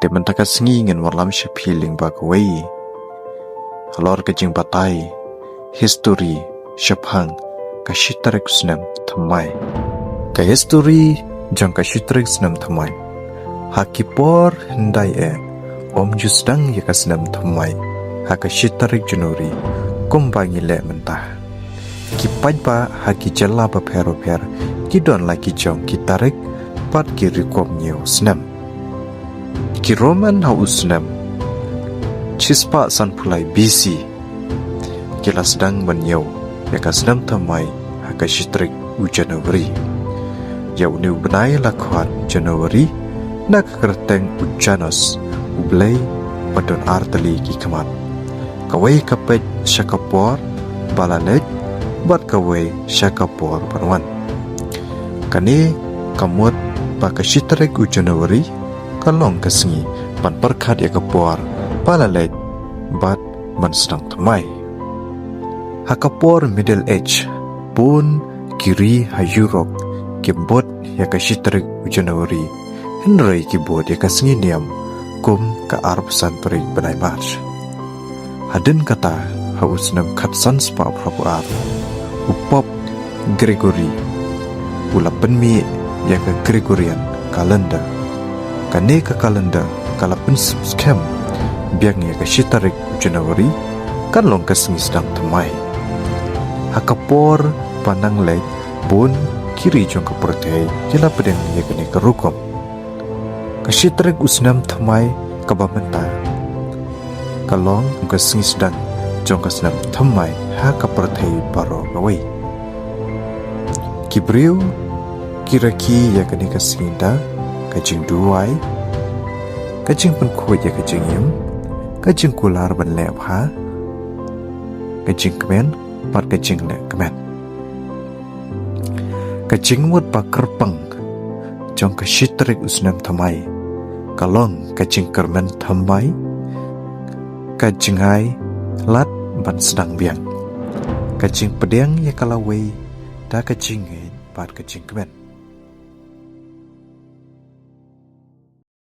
Ke mentaka sengingin warlam shapiling bagawai. Halor kajing batai, history, shapang, kashitarik senam thamai. Ka history, jang kashitarik senam thamai. Hakipor hindai om jusdang yaka senam thamai. Hakashitarik Januari, kumbangi le mentah. Kipaj ba haki jala ba pero kidon lagi jong kitarik pat kiri kom nyew senam. Ki Roman hau senam. Cispa san pulai BC. Kila sedang menyau yaka senam thamai hakashitarik u Januari. Yau ni benai lakuan Januari nak kerteng u Janus u belai padon artali ki kemat. Kawai kapet syakapor balalet bat kawai syakapor panwan. Kani kamut bakashitarik u Januari kalong kesengi pan perkat ya kapor balalet bat man sedang thamai. Hakapor middle age pun kiri ha Europe kibot ya kashitarik u Januari henry kibot ya kesengi niam kum ka Arab santurik benai March. Hadin kata haus nam katsan spa prapuar upop Gregory ula penmi yang ke Gregorian kalender kane ke kalender kalapen scam biang ya ke shitarik Januari kan long kesengi sedang thamai. Hakapor pandang lek pun kiri jong ke pertai kila pedang ya kene ke rukom ke shitarik usnam thamai kabamenta kalong kesengi sedang jong kesenam thamai ha kaperthai baro gawai. Kibriu kiraki ya kani kesinda kajing duai kajing pun kuat ya kajing yam kajing kular ban lep ha kajing kemen par kajing le kemen kajing mut bakar pang jong kashitrik usnam thamai kalong kajing kermen thamai kajingai lat ban sedang biang kajing pedang ya kalawai da kajing bat kajing kemen.